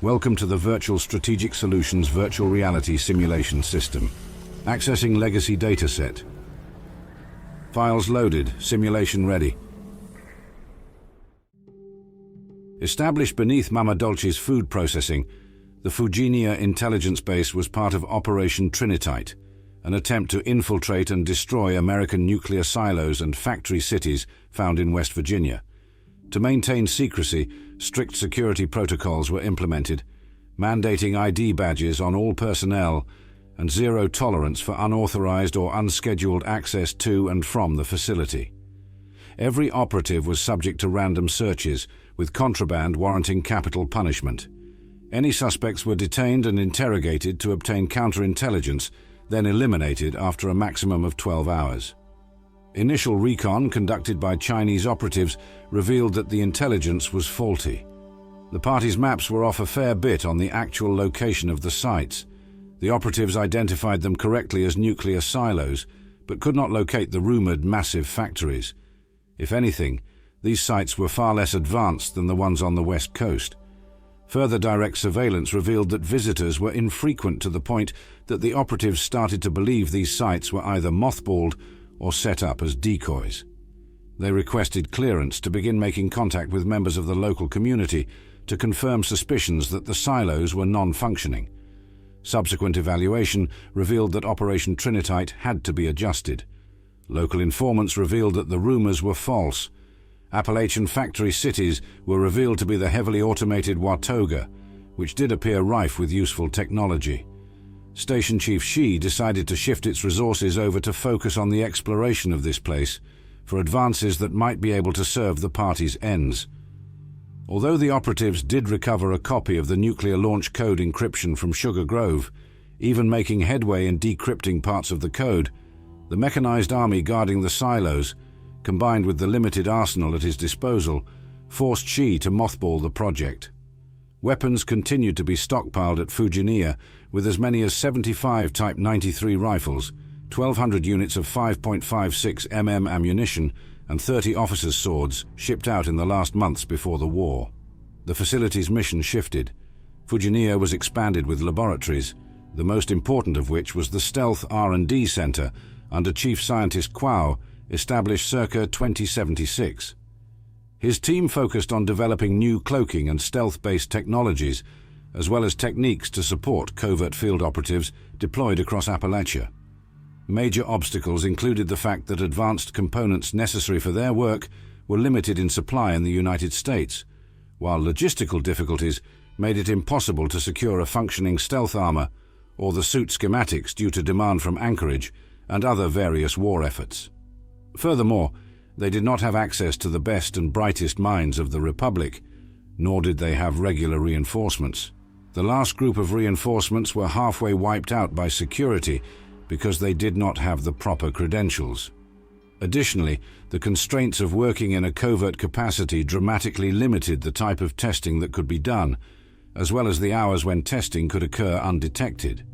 Welcome to the Virtual Strategic Solutions Virtual Reality Simulation System. Accessing legacy dataset. Files loaded, simulation ready. Established beneath Mama Dolce's food processing, the Fujiniya Intelligence Base was part of Operation Trinitite, an attempt to infiltrate and destroy American nuclear silos and factory cities found in West Virginia. To maintain secrecy, strict security protocols were implemented, mandating ID badges on all personnel and zero tolerance for unauthorized or unscheduled access to and from the facility. Every operative was subject to random searches, with contraband warranting capital punishment. Any suspects were detained and interrogated to obtain counterintelligence, then eliminated after a maximum of 12 hours. Initial recon conducted by Chinese operatives revealed that the intelligence was faulty. The party's maps were off a fair bit on the actual location of the sites. The operatives identified them correctly as nuclear silos, but could not locate the rumored massive factories. If anything, these sites were far less advanced than the ones on the West Coast. Further direct surveillance revealed that visitors were infrequent to the point that the operatives started to believe these sites were either mothballed or set up as decoys. They requested clearance to begin making contact with members of the local community to confirm suspicions that the silos were non-functioning. Subsequent evaluation revealed that Operation Trinitite had to be adjusted. Local informants revealed that the rumors were false. Appalachian factory cities were revealed to be the heavily automated Watoga, which did appear rife with useful technology. Station Chief Shi decided to shift its resources over to focus on the exploration of this place for advances that might be able to serve the party's ends. Although the operatives did recover a copy of the nuclear launch code encryption from Sugar Grove, even making headway in decrypting parts of the code, the mechanized army guarding the silos, combined with the limited arsenal at his disposal, forced Shi to mothball the project. Weapons continued to be stockpiled at Fujiniya, with as many as 75 Type 93 rifles, 1,200 units of 5.56 mm ammunition, and 30 officers' swords shipped out in the last months before the war. The facility's mission shifted. Fujiniya was expanded with laboratories, the most important of which was the Stealth R&D Center under Chief Scientist Kwao, established circa 2076. His team focused on developing new cloaking and stealth-based technologies, as well as techniques to support covert field operatives deployed across Appalachia. Major obstacles included the fact that advanced components necessary for their work were limited in supply in the United States, while logistical difficulties made it impossible to secure a functioning stealth armor or the suit schematics due to demand from Anchorage and other various war efforts. Furthermore, they did not have access to the best and brightest minds of the Republic, nor did they have regular reinforcements. The last group of reinforcements were halfway wiped out by security because they did not have the proper credentials. Additionally, the constraints of working in a covert capacity dramatically limited the type of testing that could be done, as well as the hours when testing could occur undetected.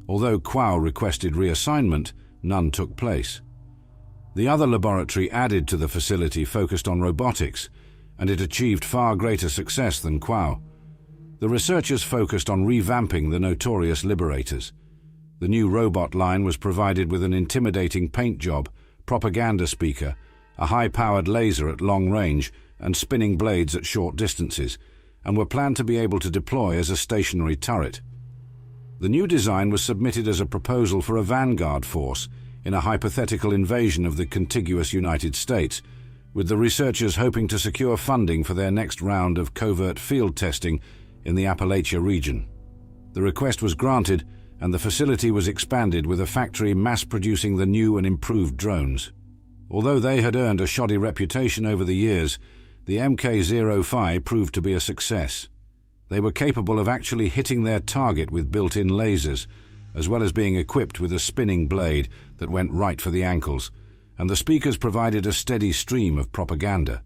Although Kwao requested reassignment, none took place. The other laboratory added to the facility focused on robotics, and it achieved far greater success than Kwao. The researchers focused on revamping the notorious liberators. The new robot line was provided with an intimidating paint job, propaganda speaker, a high-powered laser at long range, and spinning blades at short distances, and were planned to be able to deploy as a stationary turret. The new design was submitted as a proposal for a vanguard force in a hypothetical invasion of the contiguous United States, with the researchers hoping to secure funding for their next round of covert field testing in the Appalachia region. The request was granted, and the facility was expanded with a factory mass-producing the new and improved drones. Although they had earned a shoddy reputation over the years, the Mk-05 proved to be a success. They were capable of actually hitting their target with built-in lasers, as well as being equipped with a spinning blade that went right for the ankles, and the speakers provided a steady stream of propaganda.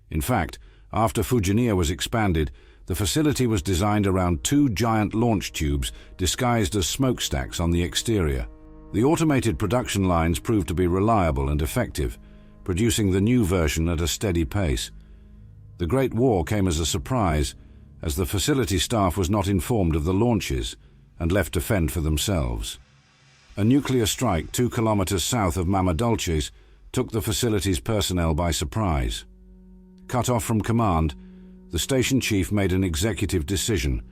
In fact, after Fujiniya was expanded, the facility was designed around two giant launch tubes disguised as smokestacks on the exterior. The automated production lines proved to be reliable and effective, producing the new version at a steady pace. The Great War came as a surprise, as the facility staff was not informed of the launches and left to fend for themselves. A nuclear strike 2 kilometers south of Mama Dolce's took the facility's personnel by surprise. Cut off from command, the station chief made an executive decision,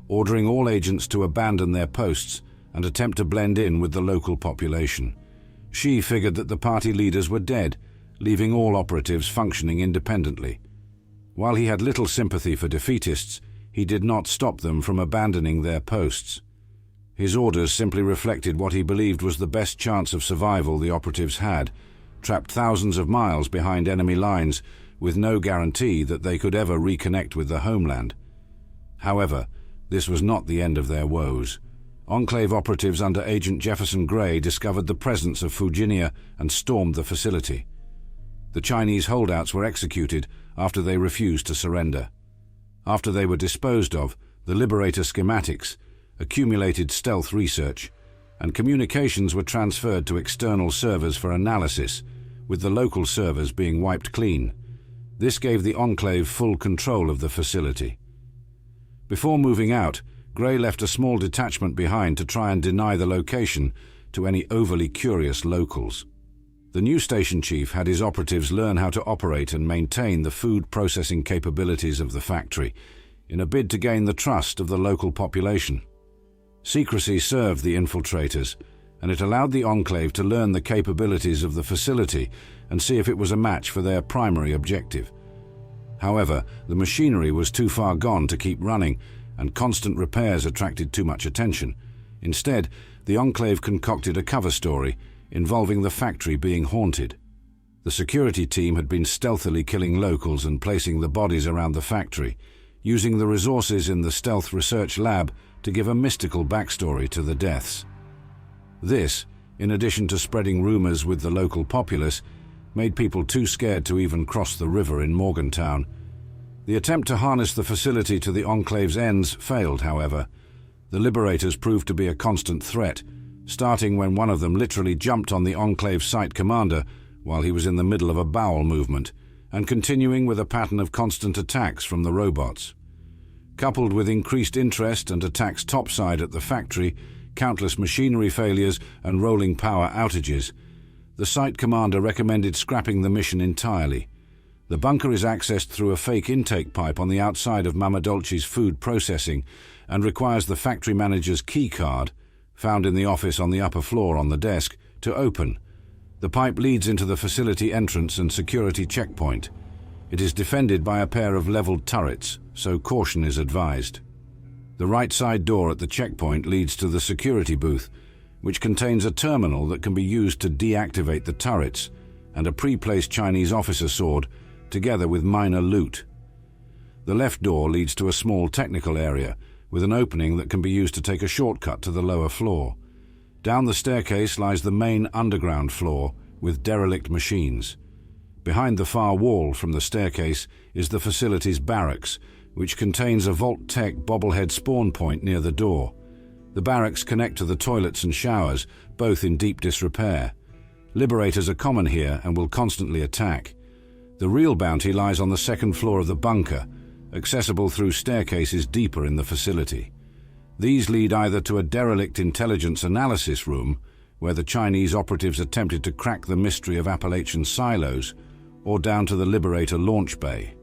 ordering all agents to abandon their posts and attempt to blend in with the local population. She figured that the party leaders were dead, leaving all operatives functioning independently. While he had little sympathy for defeatists, he did not stop them from abandoning their posts. His orders simply reflected what he believed was the best chance of survival the operatives had, trapped thousands of miles behind enemy lines with no guarantee that they could ever reconnect with the homeland. However, this was not the end of their woes. Enclave operatives under Agent Jefferson Gray discovered the presence of Fujiniya and stormed the facility. The Chinese holdouts were executed after they refused to surrender. After they were disposed of, the Liberator schematics, accumulated stealth research, and communications were transferred to external servers for analysis, with the local servers being wiped clean. This gave the Enclave full control of the facility. Before moving out, Gray left a small detachment behind to try and deny the location to any overly curious locals. The new station chief had his operatives learn how to operate and maintain the food processing capabilities of the factory in a bid to gain the trust of the local population. Secrecy served the infiltrators, and it allowed the Enclave to learn the capabilities of the facility and see if it was a match for their primary objective. However, the machinery was too far gone to keep running, and constant repairs attracted too much attention. Instead, the Enclave concocted a cover story involving the factory being haunted. The security team had been stealthily killing locals and placing the bodies around the factory, using the resources in the stealth research lab to give a mystical backstory to the deaths. This, in addition to spreading rumors with the local populace, made people too scared to even cross the river in Morgantown. The attempt to harness the facility to the Enclave's ends failed, however. The Liberators proved to be a constant threat, starting when one of them literally jumped on the Enclave site commander while he was in the middle of a bowel movement, and continuing with a pattern of constant attacks from the robots. Coupled with increased interest and attacks topside at the factory, countless machinery failures and rolling power outages, the site commander recommended scrapping the mission entirely. The bunker is accessed through a fake intake pipe on the outside of Mama Dolce's food processing and requires the factory manager's key card, found in the office on the upper floor on the desk, to open. The pipe leads into the facility entrance and security checkpoint. It is defended by a pair of leveled turrets, so caution is advised. The right side door at the checkpoint leads to the security booth, which contains a terminal that can be used to deactivate the turrets, and a pre-placed Chinese officer sword, together with minor loot. The left door leads to a small technical area, with an opening that can be used to take a shortcut to the lower floor. Down the staircase lies the main underground floor, with derelict machines. Behind the far wall from the staircase is the facility's barracks, which contains a Vault-Tec bobblehead spawn point near the door. The barracks connect to the toilets and showers, both in deep disrepair. Liberators are common here and will constantly attack. The real bounty lies on the second floor of the bunker, accessible through staircases deeper in the facility. These lead either to a derelict intelligence analysis room, where the Chinese operatives attempted to crack the mystery of Appalachian silos, or down to the Liberator launch bay.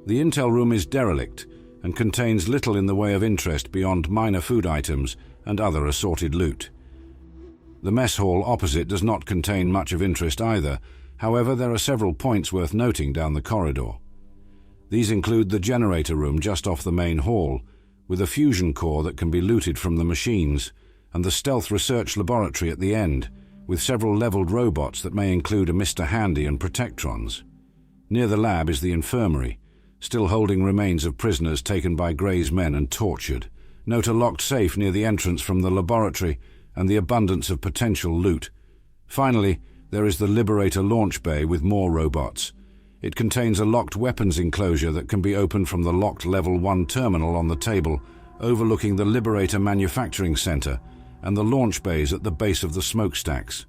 The intel room is derelict and contains little in the way of interest beyond minor food items and other assorted loot. The mess hall opposite does not contain much of interest either. However, there are several points worth noting down the corridor. These include the generator room just off the main hall, with a fusion core that can be looted from the machines, and the stealth research laboratory at the end, with several leveled robots that may include a Mr. Handy and Protectrons. Near the lab is the infirmary, still holding remains of prisoners taken by Gray's men and tortured. Note a locked safe near the entrance from the laboratory and the abundance of potential loot. Finally, there is the Liberator launch bay with more robots. It contains a locked weapons enclosure that can be opened from the locked Level 1 terminal on the table, overlooking the Liberator Manufacturing Center and the launch bays at the base of the smokestacks.